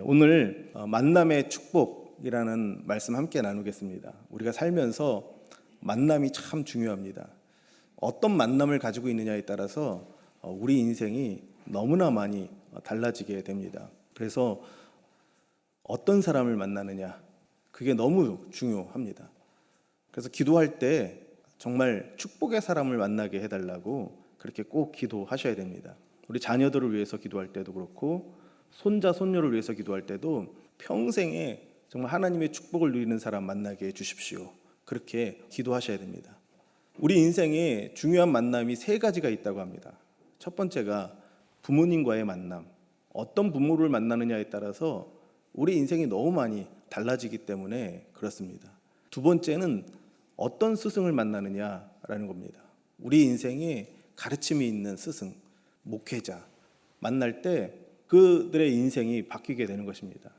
오늘 만남의 축복이라는 말씀 함께 나누겠습니다. 우리가 살면서 만남이 참 중요합니다. 어떤 만남을 가지고 있느냐에 따라서 우리 인생이 너무나 많이 달라지게 됩니다. 그래서 어떤 사람을 만나느냐, 그게 너무 중요합니다. 그래서 기도할 때 정말 축복의 사람을 만나게 해달라고 그렇게 꼭 기도하셔야 됩니다. 우리 자녀들을 위해서 기도할 때도 그렇고 손자, 손녀를 위해서 기도할 때도 평생에 정말 하나님의 축복을 누리는 사람 만나게 해주십시오. 그렇게 기도하셔야 됩니다. 우리 인생에 중요한 만남이 세 가지가 있다고 합니다. 첫 번째가 부모님과의 만남. 어떤 부모를 만나느냐에 따라서 우리 인생이 너무 많이 달라지기 때문에 그렇습니다. 두 번째는 어떤 스승을 만나느냐라는 겁니다. 우리 인생에 가르침이 있는 스승, 목회자 만날 때 그들의 인생이 바뀌게 되는 것입니다.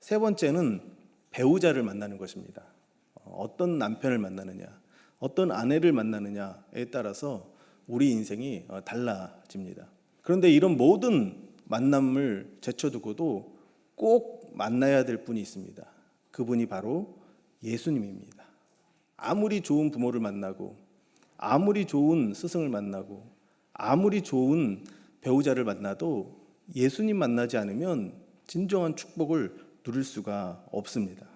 세 번째는 배우자를 만나는 것입니다. 어떤 남편을 만나느냐, 어떤 아내를 만나느냐에 따라서 우리 인생이 달라집니다. 그런데 이런 모든 만남을 제쳐두고도 꼭 만나야 될 분이 있습니다. 그분이 바로 예수님입니다. 아무리 좋은 부모를 만나고, 아무리 좋은 스승을 만나고, 아무리 좋은 배우자를 만나도 예수님 만나지 않으면 진정한 축복을 누릴 수가 없습니다.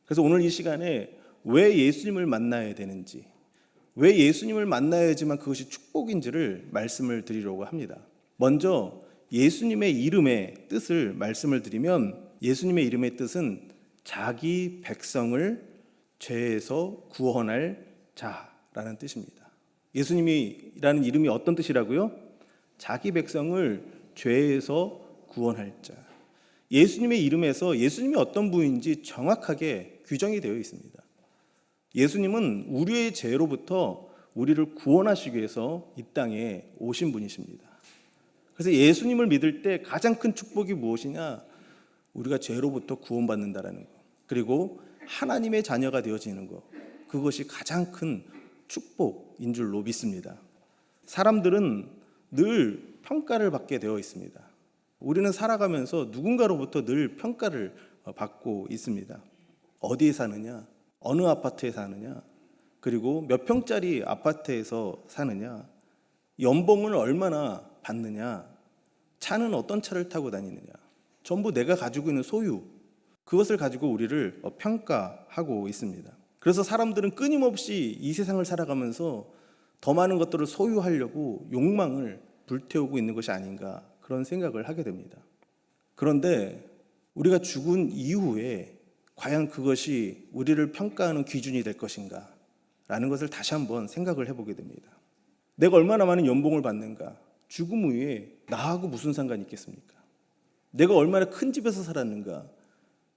그래서 오늘 이 시간에 왜 예수님을 만나야 되는지, 왜 예수님을 만나야지만 그것이 축복인지를 말씀을 드리려고 합니다. 먼저 예수님의 이름의 뜻을 말씀을 드리면, 예수님의 이름의 뜻은 자기 백성을 죄에서 구원할 자라는 뜻입니다. 예수님이라는 이름이 어떤 뜻이라고요? 자기 백성을 죄에서 구원할 자. 예수님의 이름에서 예수님이 어떤 분인지 정확하게 규정이 되어 있습니다. 예수님은 우리의 죄로부터 우리를 구원하시기 위해서 이 땅에 오신 분이십니다. 그래서 예수님을 믿을 때 가장 큰 축복이 무엇이냐? 우리가 죄로부터 구원받는다라는 것, 그리고 하나님의 자녀가 되어지는 것, 그것이 가장 큰 축복인 줄로 믿습니다. 사람들은 늘 평가를 받게 되어 있습니다. 우리는 살아가면서 누군가로부터 늘 평가를 받고 있습니다. 어디에 사느냐, 어느 아파트에 사느냐, 그리고 몇 평짜리 아파트에서 사느냐, 연봉을 얼마나 받느냐, 차는 어떤 차를 타고 다니느냐, 전부 내가 가지고 있는 소유, 그것을 가지고 우리를 평가하고 있습니다. 그래서 사람들은 끊임없이 이 세상을 살아가면서 더 많은 것들을 소유하려고 욕망을 불태우고 있는 것이 아닌가, 그런 생각을 하게 됩니다. 그런데 우리가 죽은 이후에 과연 그것이 우리를 평가하는 기준이 될 것인가 라는 것을 다시 한번 생각을 해보게 됩니다. 내가 얼마나 많은 연봉을 받는가, 죽음 후에 나하고 무슨 상관이 있겠습니까? 내가 얼마나 큰 집에서 살았는가,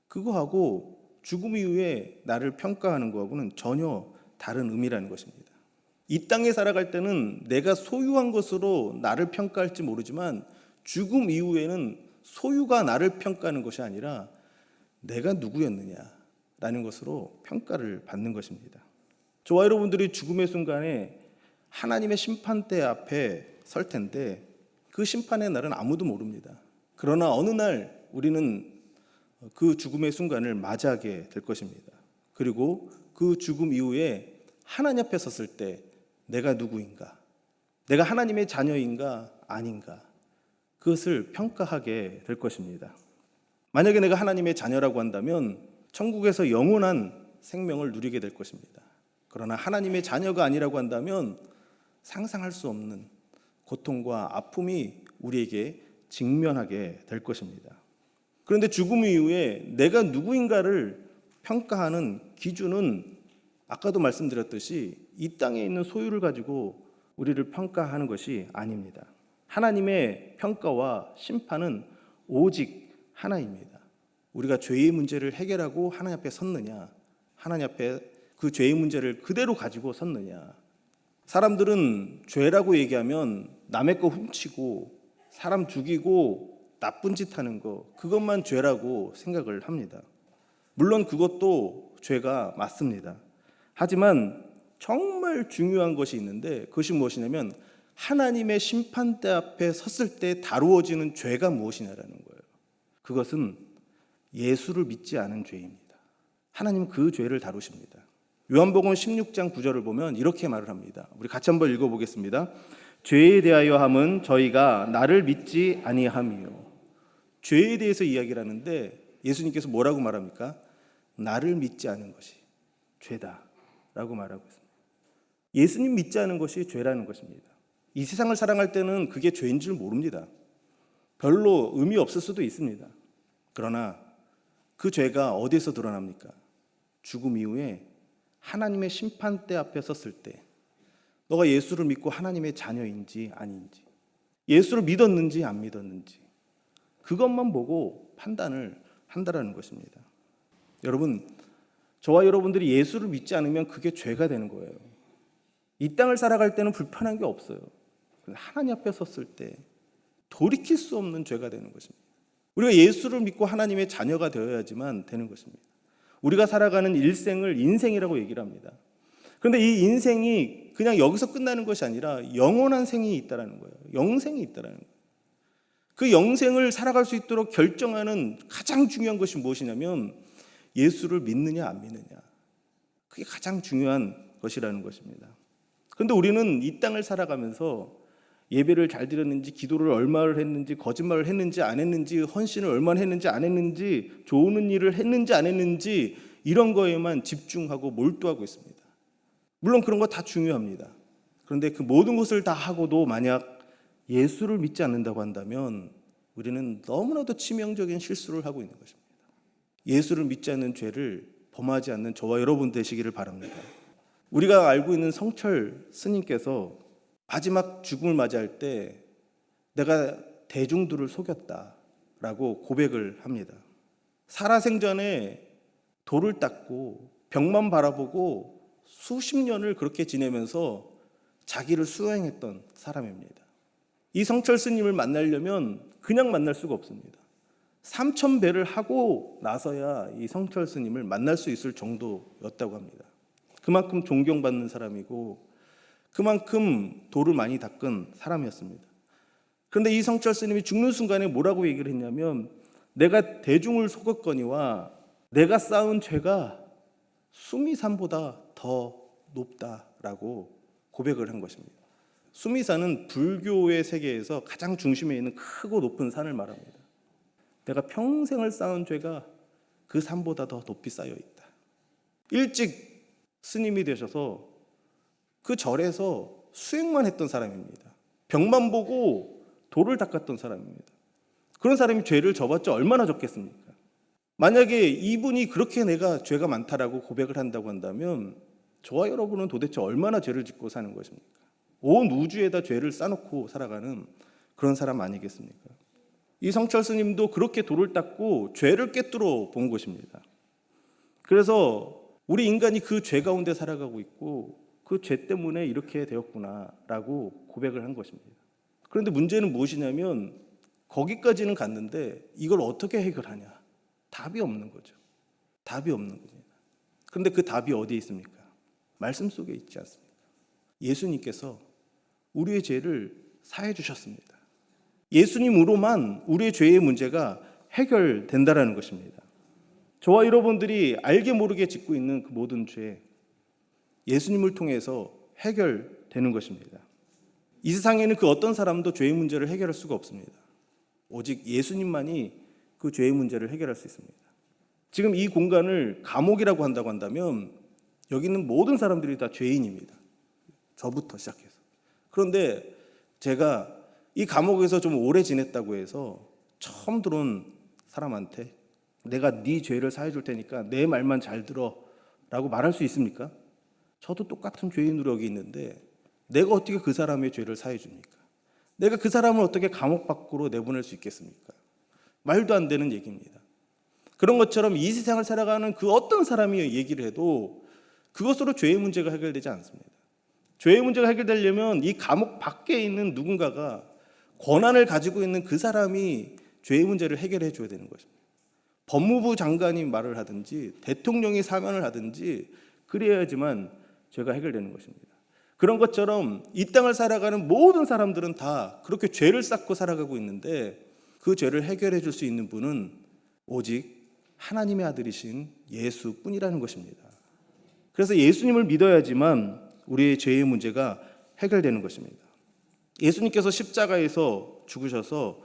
그거하고 죽음 이후에 나를 평가하는 거하고는 전혀 다른 의미라는 것입니다. 이 땅에 살아갈 때는 내가 소유한 것으로 나를 평가할지 모르지만 죽음 이후에는 소유가 나를 평가하는 것이 아니라 내가 누구였느냐라는 것으로 평가를 받는 것입니다. 저와 여러분들이 죽음의 순간에 하나님의 심판대 앞에 설 텐데 그 심판의 날은 아무도 모릅니다. 그러나 어느 날 우리는 그 죽음의 순간을 맞이하게 될 것입니다. 그리고 그 죽음 이후에 하나님 앞에 섰을 때 내가 누구인가, 내가 하나님의 자녀인가 아닌가, 그것을 평가하게 될 것입니다. 만약에 내가 하나님의 자녀라고 한다면 천국에서 영원한 생명을 누리게 될 것입니다. 그러나 하나님의 자녀가 아니라고 한다면 상상할 수 없는 고통과 아픔이 우리에게 직면하게 될 것입니다. 그런데 죽음 이후에 내가 누구인가를 평가하는 기준은 아까도 말씀드렸듯이 이 땅에 있는 소유를 가지고 우리를 평가하는 것이 아닙니다. 하나님의 평가와 심판은 오직 하나입니다. 우리가 죄의 문제를 해결하고 하나님 앞에 섰느냐, 하나님 앞에 그 죄의 문제를 그대로 가지고 섰느냐. 사람들은 죄라고 얘기하면 남의 거 훔치고 사람 죽이고 나쁜 짓 하는 거, 그것만 죄라고 생각을 합니다. 물론 그것도 죄가 맞습니다. 하지만 정말 중요한 것이 있는데 그것이 무엇이냐면 하나님의 심판대 앞에 섰을 때 다루어지는 죄가 무엇이냐라는 거예요. 그것은 예수를 믿지 않은 죄입니다. 하나님은 그 죄를 다루십니다. 요한복음 16장 9절을 보면 이렇게 말을 합니다. 우리 같이 한번 읽어보겠습니다. 죄에 대하여 함은 저희가 나를 믿지 아니함이요. 죄에 대해서 이야기를 하는데 예수님께서 뭐라고 말합니까? 나를 믿지 않은 것이 죄다라고 말하고 있습니다. 예수님 믿지 않은 것이 죄라는 것입니다. 이 세상을 사랑할 때는 그게 죄인 줄 모릅니다. 별로 의미 없을 수도 있습니다. 그러나 그 죄가 어디에서 드러납니까? 죽음 이후에 하나님의 심판대 앞에 섰을 때 너가 예수를 믿고 하나님의 자녀인지 아닌지, 예수를 믿었는지 안 믿었는지 그것만 보고 판단을 한다라는 것입니다. 여러분, 저와 여러분들이 예수를 믿지 않으면 그게 죄가 되는 거예요. 이 땅을 살아갈 때는 불편한 게 없어요. 하나님 앞에 섰을 때 돌이킬 수 없는 죄가 되는 것입니다. 우리가 예수를 믿고 하나님의 자녀가 되어야지만 되는 것입니다. 우리가 살아가는 일생을 인생이라고 얘기를 합니다. 그런데 이 인생이 그냥 여기서 끝나는 것이 아니라 영원한 생이 있다라는 거예요. 영생이 있다라는 거예요. 그 영생을 살아갈 수 있도록 결정하는 가장 중요한 것이 무엇이냐면 예수를 믿느냐 안 믿느냐. 그게 가장 중요한 것이라는 것입니다. 그런데 우리는 이 땅을 살아가면서 예배를 잘 드렸는지, 기도를 얼마를 했는지, 거짓말을 했는지 안 했는지, 헌신을 얼마나 했는지 안 했는지, 좋은 일을 했는지 안 했는지 이런 거에만 집중하고 몰두하고 있습니다. 물론 그런 거 다 중요합니다. 그런데 그 모든 것을 다 하고도 만약 예수를 믿지 않는다고 한다면 우리는 너무나도 치명적인 실수를 하고 있는 것입니다. 예수를 믿지 않는 죄를 범하지 않는 저와 여러분 되시기를 바랍니다. 우리가 알고 있는 성철 스님께서 마지막 죽음을 맞이할 때 내가 대중들을 속였다라고 고백을 합니다. 살아생전에 돌을 닦고 벽만 바라보고 수십 년을 그렇게 지내면서 자기를 수행했던 사람입니다. 이 성철 스님을 만나려면 그냥 만날 수가 없습니다. 3000배를 하고 나서야 이 성철 스님을 만날 수 있을 정도였다고 합니다. 그만큼 존경받는 사람이고 그만큼 돌을 많이 닦은 사람이었습니다. 그런데 이 성철 스님이 죽는 순간에 뭐라고 얘기를 했냐면 내가 대중을 속였거니와 내가 쌓은 죄가 수미산보다 더 높다라고 고백을 한 것입니다. 수미산은 불교의 세계에서 가장 중심에 있는 크고 높은 산을 말합니다. 내가 평생을 쌓은 죄가 그 산보다 더 높이 쌓여 있다. 일찍 스님이 되셔서 그 절에서 수행만 했던 사람입니다. 벽만 보고 돌을 닦았던 사람입니다. 그런 사람이 죄를 져봤자 얼마나 졌겠습니까? 만약에 이분이 그렇게 내가 죄가 많다라고 고백을 한다고 한다면 저와 여러분은 도대체 얼마나 죄를 짓고 사는 것입니까? 온 우주에다 죄를 쌓아놓고 살아가는 그런 사람 아니겠습니까? 이 성철 스님도 그렇게 돌을 닦고 죄를 꿰뚫어 본 것입니다. 그래서 우리 인간이 그 죄 가운데 살아가고 있고 그 죄 때문에 이렇게 되었구나라고 고백을 한 것입니다. 그런데 문제는 무엇이냐면 거기까지는 갔는데 이걸 어떻게 해결하냐? 답이 없는 거죠. 답이 없는 겁니다. 그런데 그 답이 어디에 있습니까? 말씀 속에 있지 않습니까? 예수님께서 우리의 죄를 사해 주셨습니다. 예수님으로만 우리의 죄의 문제가 해결된다라는 것입니다. 저와 여러분들이 알게 모르게 짓고 있는 그 모든 죄, 예수님을 통해서 해결되는 것입니다. 이 세상에는 그 어떤 사람도 죄의 문제를 해결할 수가 없습니다. 오직 예수님만이 그 죄의 문제를 해결할 수 있습니다. 지금 이 공간을 감옥이라고 한다고 한다면 여기 있는 모든 사람들이 다 죄인입니다. 저부터 시작해서. 그런데 제가 이 감옥에서 좀 오래 지냈다고 해서 처음 들어온 사람한테 내가 네 죄를 사해 줄 테니까 내 말만 잘 들어 라고 말할 수 있습니까? 저도 똑같은 죄인으로 여기 있는데 내가 어떻게 그 사람의 죄를 사해 줍니까? 내가 그 사람을 어떻게 감옥 밖으로 내보낼 수 있겠습니까? 말도 안 되는 얘기입니다. 그런 것처럼 이 세상을 살아가는 그 어떤 사람이 얘기를 해도 그것으로 죄의 문제가 해결되지 않습니다. 죄의 문제가 해결되려면 이 감옥 밖에 있는 누군가가 권한을 가지고 있는 그 사람이 죄의 문제를 해결해 줘야 되는 것입니다. 법무부 장관이 말을 하든지 대통령이 사면을 하든지 그래야지만 죄가 해결되는 것입니다. 그런 것처럼 이 땅을 살아가는 모든 사람들은 다 그렇게 죄를 쌓고 살아가고 있는데 그 죄를 해결해 줄 수 있는 분은 오직 하나님의 아들이신 예수뿐이라는 것입니다. 그래서 예수님을 믿어야지만 우리의 죄의 문제가 해결되는 것입니다. 예수님께서 십자가에서 죽으셔서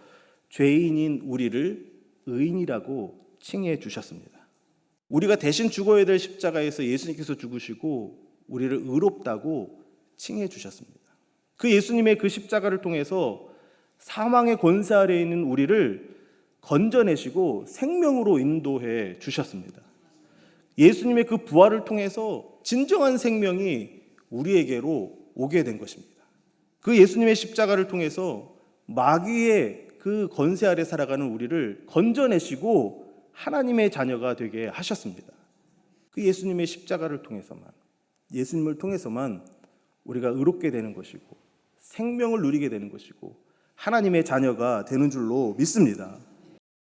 죄인인 우리를 의인이라고 칭해 주셨습니다. 우리가 대신 죽어야 될 십자가에서 예수님께서 죽으시고 우리를 의롭다고 칭해 주셨습니다. 그 예수님의 그 십자가를 통해서 사망의 권세 아래에 있는 우리를 건져내시고 생명으로 인도해 주셨습니다. 예수님의 그 부활을 통해서 진정한 생명이 우리에게로 오게 된 것입니다. 그 예수님의 십자가를 통해서 마귀의 그 권세 아래 살아가는 우리를 건져내시고 하나님의 자녀가 되게 하셨습니다. 그 예수님의 십자가를 통해서만, 예수님을 통해서만 우리가 의롭게 되는 것이고 생명을 누리게 되는 것이고 하나님의 자녀가 되는 줄로 믿습니다.